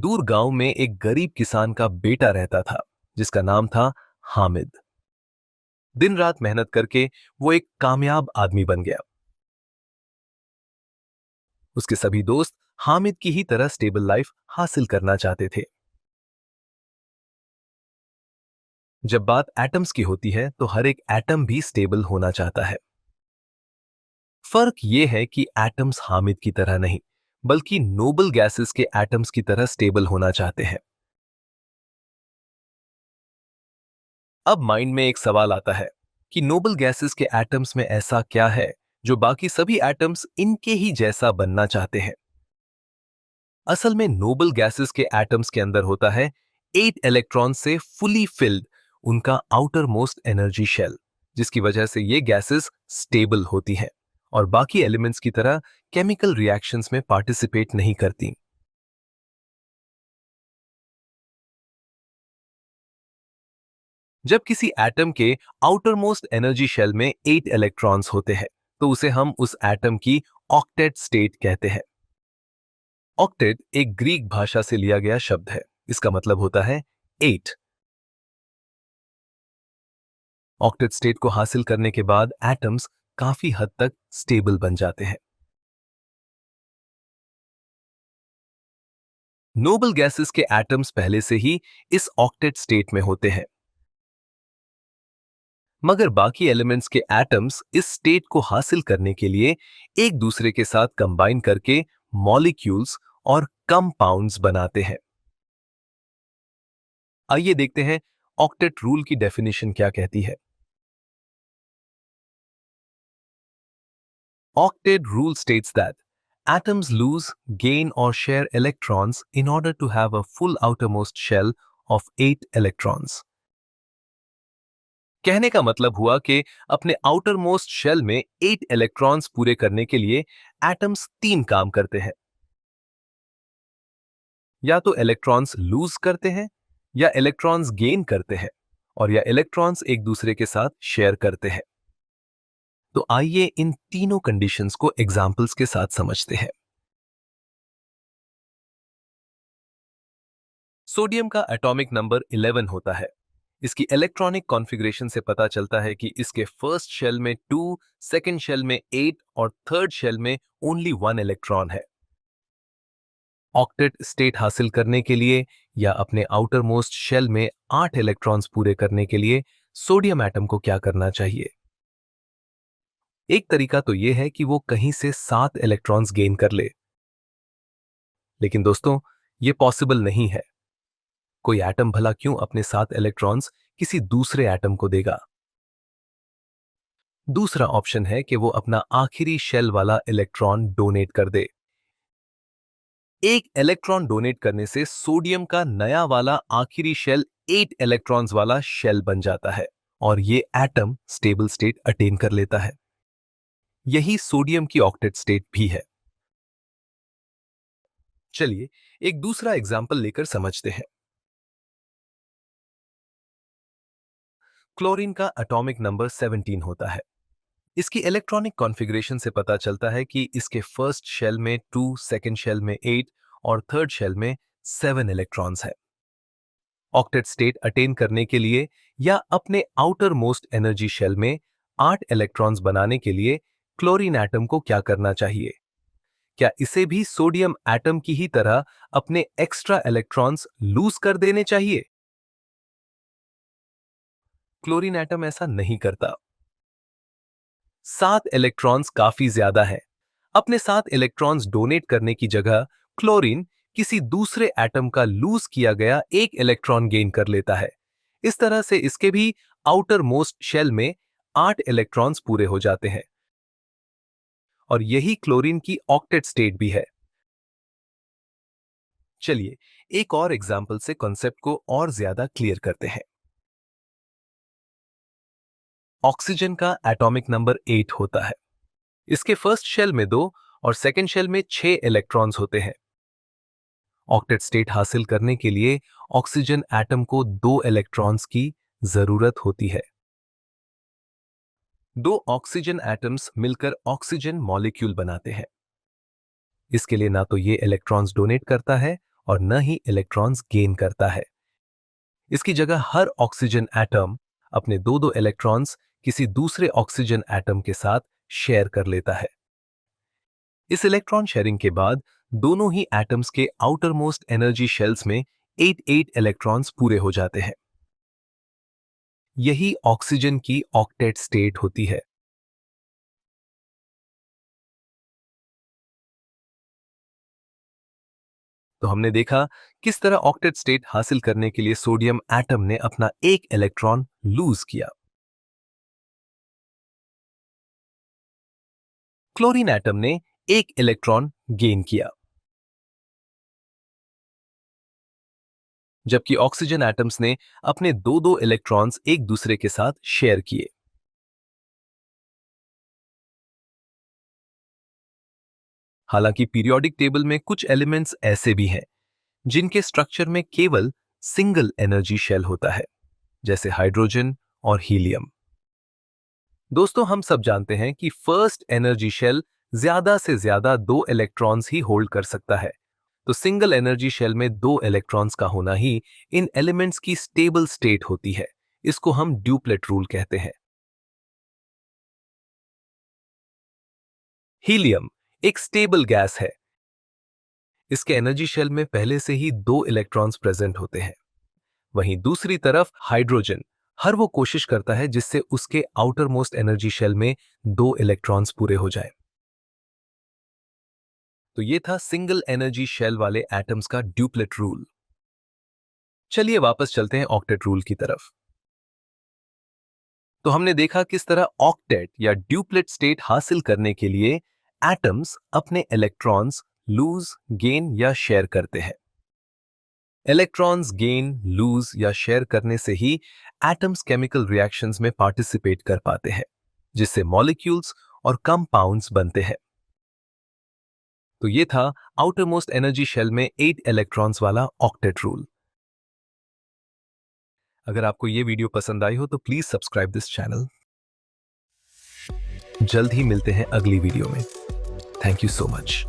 दूर गांव में एक गरीब किसान का बेटा रहता था जिसका नाम था हामिद। दिन रात मेहनत करके वो एक कामयाब आदमी बन गया। उसके सभी दोस्त हामिद की ही तरह स्टेबल लाइफ हासिल करना चाहते थे। जब बात एटम्स की होती है तो हर एक एटम भी स्टेबल होना चाहता है। फर्क यह है कि एटम्स हामिद की तरह नहीं बल्कि नोबल गैसेस के एटम्स की तरह स्टेबल होना चाहते हैं। अब माइंड में एक सवाल आता है कि नोबल गैसेस के एटम्स में ऐसा क्या है जो बाकी सभी एटम्स इनके ही जैसा बनना चाहते हैं। असल में नोबल गैसेस के एटम्स के अंदर होता है 8 इलेक्ट्रॉन से फुली फिल्ड उनका आउटर मोस्ट एनर्जी शेल, जिसकी वजह से ये गैसेस स्टेबल होती हैं और बाकी एलिमेंट्स की तरह केमिकल रिएक्शंस में पार्टिसिपेट नहीं करती। जब किसी एटम के आउटर मोस्ट एनर्जी शेल में 8 इलेक्ट्रॉन्स होते हैं तो उसे हम उस एटम की ऑक्टेट स्टेट कहते हैं। ऑक्टेट एक ग्रीक भाषा से लिया गया शब्द है। इसका मतलब होता है 8। ऑक्टेट स्टेट को हासिल करने के बाद एटम्स काफी हद तक स्टेबल बन जाते हैं। नोबल गैसेस के एटम्स पहले से ही इस ऑक्टेट स्टेट में होते हैं, मगर बाकी एलिमेंट्स के एटम्स इस स्टेट को हासिल करने के लिए एक दूसरे के साथ कंबाइन करके मॉलिक्यूल्स और कंपाउंड्स बनाते हैं। आइए देखते हैं ऑक्टेट रूल की डेफिनेशन क्या कहती है। Octet rule states that atoms lose, gain, or share electrons in order to have a full outermost shell of 8 electrons. कहने का मतलब हुआ कि अपने आउटर मोस्ट शेल में 8 इलेक्ट्रॉन्स पूरे करने के लिए एटम्स 3 काम करते हैं। या तो इलेक्ट्रॉन्स लूज करते हैं, या इलेक्ट्रॉन्स गेन करते हैं, और या इलेक्ट्रॉन्स एक दूसरे के साथ शेयर करते हैं। तो आइए इन तीनों कंडीशंस को एग्जाम्पल्स के साथ समझते हैं। सोडियम का एटॉमिक नंबर 11 होता है। इसकी इलेक्ट्रॉनिक कॉन्फ़िगरेशन से पता चलता है कि इसके फर्स्ट शेल में 2, सेकंड शेल में 8 और थर्ड शेल में ओनली 1 इलेक्ट्रॉन है। ऑक्टेट स्टेट हासिल करने के लिए या अपने आउटर मोस्ट शेल में 8 इलेक्ट्रॉन्स पूरे करने के लिए सोडियम एटम को क्या करना चाहिए? एक तरीका तो यह है कि वो कहीं से 7 इलेक्ट्रॉन्स गेन कर ले। लेकिन दोस्तों, ये पॉसिबल नहीं है। कोई एटम भला क्यों अपने 7 इलेक्ट्रॉन्स किसी दूसरे एटम को देगा? दूसरा ऑप्शन है कि वो अपना आखिरी शेल वाला इलेक्ट्रॉन डोनेट कर दे। एक इलेक्ट्रॉन डोनेट करने से सोडियम का नया वाला आखिरी शेल 8 इलेक्ट्रॉन्स वाला शेल बन जाता है और ये एटम स्टेबल स्टेट अटेन कर लेता है। यही सोडियम की ऑक्टेट स्टेट भी है। चलिए एक दूसरा एग्जाम्पल लेकर समझते हैं। क्लोरीन का एटॉमिक नंबर 17 होता है। इसकी इलेक्ट्रॉनिक कॉन्फ़िगरेशन से पता चलता है कि इसके फर्स्ट शेल में 2, सेकंड शेल में 8 और थर्ड शेल में 7 इलेक्ट्रॉन्स है। ऑक्टेट स्टेट अटेन करने के लिए या अपने आउटर मोस्ट एनर्जी शेल में 8 इलेक्ट्रॉन्स बनाने के लिए क्लोरीन एटम को क्या करना चाहिए? क्या इसे भी सोडियम एटम की ही तरह अपने एक्स्ट्रा इलेक्ट्रॉन्स लूज कर देने चाहिए? क्लोरीन एटम ऐसा नहीं करता। 7 इलेक्ट्रॉन्स काफी ज्यादा है। अपने 7 इलेक्ट्रॉन्स डोनेट करने की जगह क्लोरीन किसी दूसरे एटम का लूज किया गया एक इलेक्ट्रॉन गेन कर लेता है। इस तरह से इसके भी आउटर मोस्ट शेल में 8 इलेक्ट्रॉन्स पूरे हो जाते हैं और यही क्लोरीन की ऑक्टेट स्टेट भी है। चलिए एक और एग्जाम्पल से कॉन्सेप्ट को और ज्यादा क्लियर करते हैं। ऑक्सीजन का एटॉमिक नंबर 8 होता है। इसके फर्स्ट शेल में 2 और सेकंड शेल में 6 इलेक्ट्रॉन्स होते हैं। ऑक्टेट स्टेट हासिल करने के लिए ऑक्सीजन एटम को 2 इलेक्ट्रॉन्स की जरूरत होती है। 2 ऑक्सीजन एटम्स मिलकर ऑक्सीजन मॉलिक्यूल बनाते हैं। इसके लिए ना तो ये इलेक्ट्रॉन्स डोनेट करता है और न ही इलेक्ट्रॉन्स गेन करता है। इसकी जगह हर ऑक्सीजन एटम अपने दो दो इलेक्ट्रॉन्स किसी दूसरे ऑक्सीजन एटम के साथ शेयर कर लेता है। इस इलेक्ट्रॉन शेयरिंग के बाद दोनों ही एटम्स के आउटर मोस्ट एनर्जी शेल्स में 8 इलेक्ट्रॉन्स पूरे हो जाते हैं। यही ऑक्सीजन की ऑक्टेट स्टेट होती है। तो हमने देखा किस तरह ऑक्टेट स्टेट हासिल करने के लिए सोडियम एटम ने अपना एक इलेक्ट्रॉन लूज किया। क्लोरीन एटम ने एक इलेक्ट्रॉन गेन किया, जबकि ऑक्सीजन एटम्स ने अपने दो दो इलेक्ट्रॉन्स एक दूसरे के साथ शेयर किए। हालांकि पीरियोडिक टेबल में कुछ एलिमेंट्स ऐसे भी हैं जिनके स्ट्रक्चर में केवल सिंगल एनर्जी शेल होता है, जैसे हाइड्रोजन और हीलियम। दोस्तों, हम सब जानते हैं कि फर्स्ट एनर्जी शेल ज्यादा से ज्यादा दो इलेक्ट्रॉन्स ही होल्ड कर सकता है। तो सिंगल एनर्जी शेल में दो इलेक्ट्रॉन्स का होना ही इन एलिमेंट्स की स्टेबल स्टेट होती है। इसको हम ड्यूप्लेट रूल कहते हैं। हीलियम एक स्टेबल गैस है। इसके एनर्जी शेल में पहले से ही दो इलेक्ट्रॉन्स प्रेजेंट होते हैं। वहीं दूसरी तरफ हाइड्रोजन हर वो कोशिश करता है जिससे उसके आउटर मोस्ट एनर्जी शेल में दो इलेक्ट्रॉन्स पूरे हो जाए। तो ये था सिंगल एनर्जी शेल वाले एटम्स का ड्यूप्लेट रूल। चलिए वापस चलते हैं ऑक्टेट रूल की तरफ। तो हमने देखा किस तरह ऑक्टेट या ड्यूप्लेट स्टेट हासिल करने के लिए एटम्स अपने इलेक्ट्रॉन्स लूज, गेन या शेयर करते हैं। इलेक्ट्रॉन्स गेन, लूज या शेयर करने से ही एटम्स केमिकल रिएक्शंस में पार्टिसिपेट कर पाते हैं, जिससे मॉलिक्यूल्स और कंपाउंड्स बनते हैं। तो ये था आउटर मोस्ट एनर्जी शेल में 8 इलेक्ट्रॉन्स वाला ऑक्टेट रूल। अगर आपको ये वीडियो पसंद आई हो तो प्लीज सब्सक्राइब दिस चैनल। जल्द ही मिलते हैं अगली वीडियो में। Thank you so much.